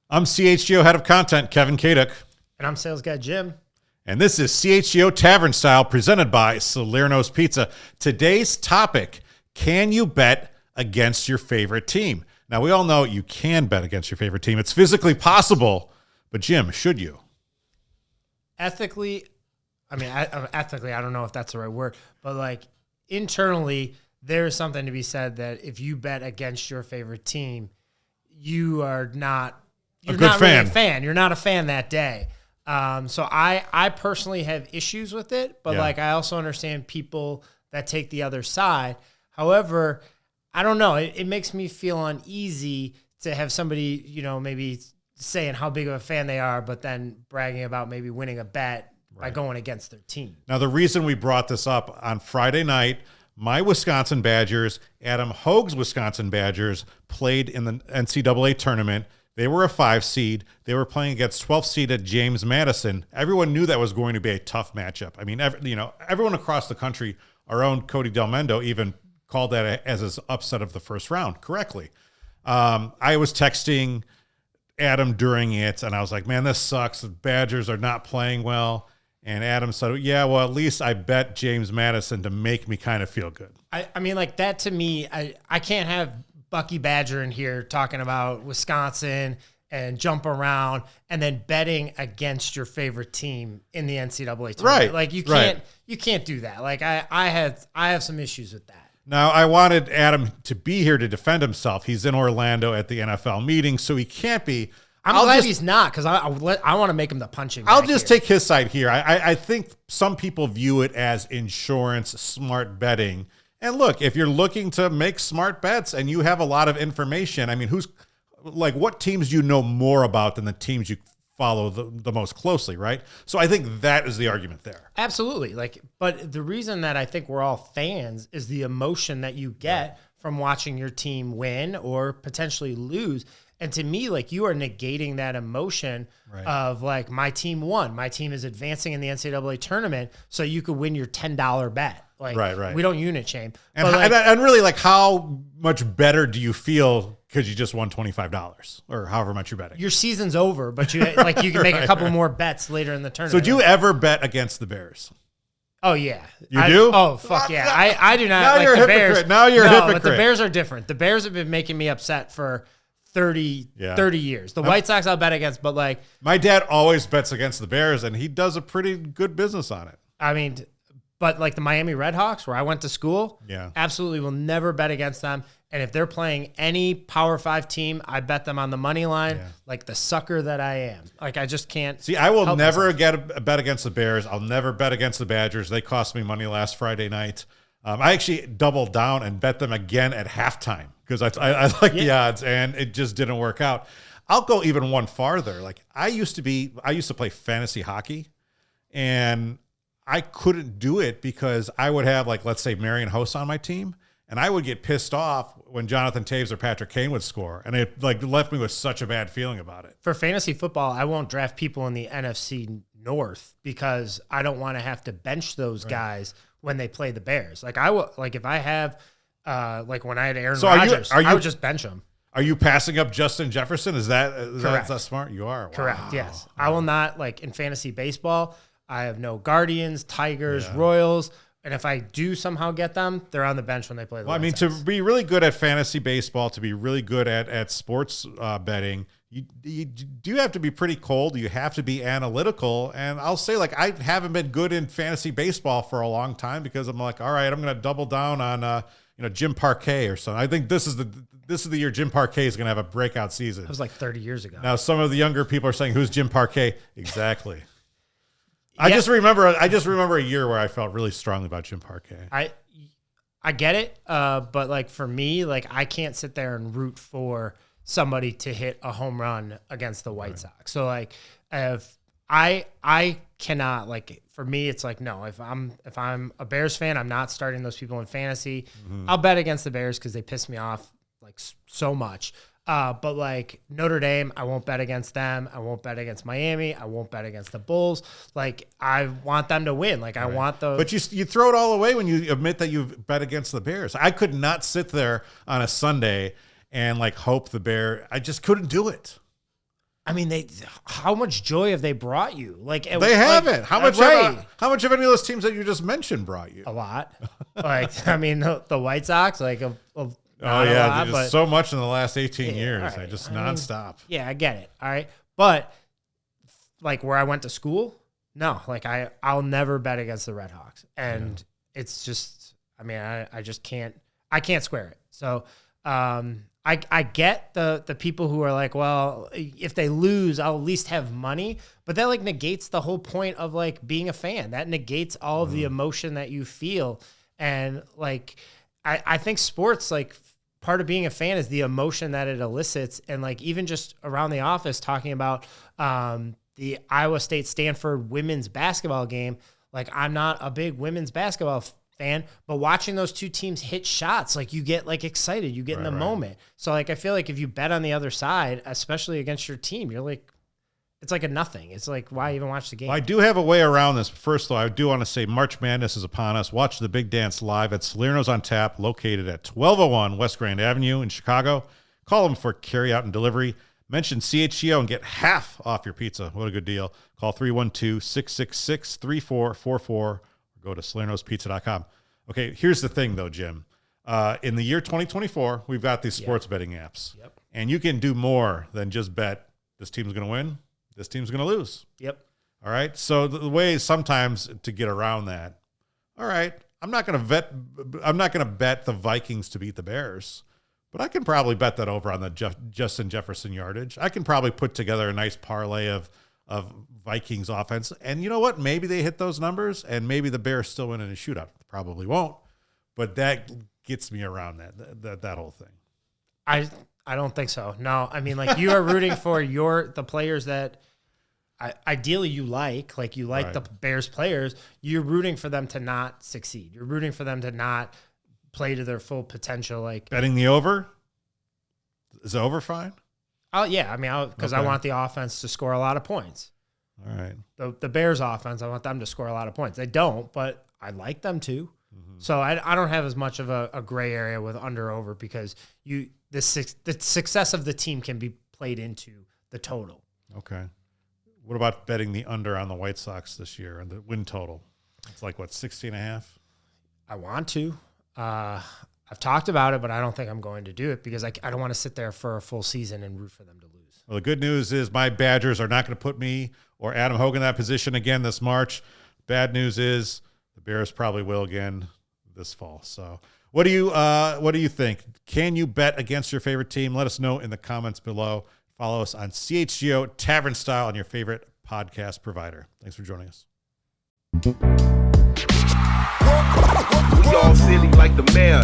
I'm CHGO Head of Content, Kevin Kaduk. And I'm Sales Guy Jim. And this is CHGO Tavern Style presented by Salerno's Pizza. Today's topic, can you bet against your favorite team? Now, we all know you can bet against your favorite team. It's physically possible, but Jim, should you? Ethically, I don't know if that's the right word, but like internally, there's something to be said that if you bet against your favorite team, you are not really a fan. You're not a fan that day. So I personally have issues with it, but like I also understand people that take the other side. However, I don't know. It makes me feel uneasy to have somebody, maybe saying how big of a fan they are, but then bragging about maybe winning a bet by going against their team. Now, the reason we brought this up on Friday night, my Wisconsin Badgers, Adam Hogue's Wisconsin Badgers, played in the NCAA tournament. They were a 5 seed. They were playing against 12th seeded James Madison. Everyone knew that was going to be a tough matchup. I mean, everyone across the country, our own Cody Del Mendo even called that as his upset of the first round correctly. I was texting Adam during it, and I was like, man, this sucks. The Badgers are not playing well. And Adam said, yeah, well, at least I bet James Madison to make me kind of feel good. I mean, like that to me, I can't have Bucky Badger in here talking about Wisconsin and jump around and then betting against your favorite team in the NCAA tournament. Right. Like you can't do that. Like I have some issues with that. Now, I wanted Adam to be here to defend himself. He's in Orlando at the NFL meeting, so he can't be. I'm glad he's not, because I want to make him the punching bag. I'll just take his side here. I think some people view it as insurance, smart betting. And look, if you're looking to make smart bets and you have a lot of information, I mean, what teams do you know more about than the teams you follow the most closely, right? So I think that is the argument there. Absolutely. But the reason that I think we're all fans is the emotion that you get from watching your team win or potentially lose. And to me, you are negating that emotion of my team won. My team is advancing in the NCAA tournament, so you could win your $10 bet. Right. We don't unit shame. And really, how much better do you feel because you just won $25 or however much you're betting? Your season's over, but you you can make a couple more bets later in the tournament. So do you ever bet against the Bears? Oh, yeah. You do? Oh, fuck yeah. I do not now like you're the a Bears. Hypocrite. Now you're a hypocrite. But the Bears are different. The Bears have been making me upset for 30 years. The White Sox I'll bet against, but my dad always bets against the Bears, and he does a pretty good business on it. I mean, but the Miami Redhawks, where I went to school, absolutely will never bet against them. And if they're playing any Power 5 team, I bet them on the money line, like the sucker that I am. I just can't. See, I will never get a bet against the Bears. I'll never bet against the Badgers. They cost me money last Friday night. I actually doubled down and bet them again at halftime because I like the odds, and it just didn't work out. I'll go even one farther. I used to play fantasy hockey, and I couldn't do it because I would have let's say Marion Host on my team, and I would get pissed off when Jonathan Taves or Patrick Kane would score, and it left me with such a bad feeling about it. For fantasy football, I won't draft people in the NFC North because I don't want to have to bench those guys when they play the Bears. I will if I have when I had Aaron Rodgers, I would just bench him. Are you passing up Justin Jefferson? Is that smart? You are. Correct. Wow. Yes. Wow. I will not in fantasy baseball. I have no Guardians, Tigers, Royals, and if I do somehow get them, they're on the bench when they play the White Sox. To be really good at fantasy baseball, to be really good at sports betting, you do have to be pretty cold. You have to be analytical. And I'll say, I haven't been good in fantasy baseball for a long time because I'm all right, I'm going to double down on Jim Parquet or something. I think this is the year Jim Parquet is going to have a breakout season. It was 30 years ago. Now some of the younger people are saying, "Who's Jim Parquet?" Exactly. I just remember a year where I felt really strongly about Jim Parquet. I get it, but for me, I can't sit there and root for somebody to hit a home run against the White Sox. So if I cannot for me, it's no. If I'm a Bears fan, I'm not starting those people in fantasy. Mm-hmm. I'll bet against the Bears because they piss me off so much. But Notre Dame, I won't bet against them. I won't bet against Miami. I won't bet against the Bulls. I want them to win. I want those. But you throw it all away when you admit that you've bet against the Bears. I could not sit there on a Sunday and hope the Bear. I just couldn't do it. I mean, how much joy have they brought you? Like they haven't. How much? Right. How much of any of those teams that you just mentioned brought you? A lot. Like, I mean, the White Sox, like, oh yeah, lot, so much in the last 18 years. Right. I just nonstop. Yeah, I get it. All right, but like where I went to school, no, like I'll never bet against the Red Hawks, and it's just, I mean, I just can't. I can't square it. So. I get the people who are like, well, if they lose, I'll at least have money. But that like negates the whole point of like being a fan. That negates all of the emotion that you feel. And like, I think sports, like part of being a fan is the emotion that it elicits. And like, even just around the office talking about the Iowa State Stanford women's basketball game, like I'm not a big women's basketball fan, but watching those two teams hit shots, like you get like excited, you get in the moment. So like I feel like if you bet on the other side, especially against your team, you're like, it's like a nothing. It's like, why even watch the game? Well, I do have a way around this. First, though, I do want to say March Madness is upon us. Watch the big dance live at Salerno's on Tap, located at 1201 West Grand Avenue in Chicago. Call them for carry out and delivery. Mention CHGO and get half off your pizza. What a good deal. Call 312-666-3444 or go to salernospizza.com. Okay, here's the thing, though, Jim. In the year 2024, we've got these sports betting apps. Yep. And you can do more than just bet this team's going to win, this team's going to lose. Yep. All right? So the way sometimes to get around that, all right, I'm not going to bet the Vikings to beat the Bears, but I can probably bet that over on the Justin Jefferson yardage. I can probably put together a nice parlay of Vikings offense. And you know what? Maybe they hit those numbers and maybe the Bears still win in a shootout. Probably won't. But that gets me around that whole thing. I don't think so. No, I mean, like you are rooting for the players that ideally you like right. The Bears players. You're rooting for them to not succeed. You're rooting for them to not play to their full potential. Like betting the over? Is the over fine? Oh yeah, I mean, because I want the offense to score a lot of points. All right. The Bears offense, I want them to score a lot of points. They don't, but I like them to. Mm-hmm. So I don't have as much of a gray area with under over because the success of the team can be played into the total. Okay. What about betting the under on the White Sox this year and the win total? It's like what, 60.5? I want to. I've talked about it, but I don't think I'm going to do it because I don't want to sit there for a full season and root for them to lose. Well, the good news is my Badgers are not going to put me or Adam Hogan in that position again this March. Bad news is the Bears probably will again this fall. So what do you think? Can you bet against your favorite team? Let us know in the comments below. Follow us on CHGO Tavern Style on your favorite podcast provider. Thanks for joining us. We all silly like the mayor.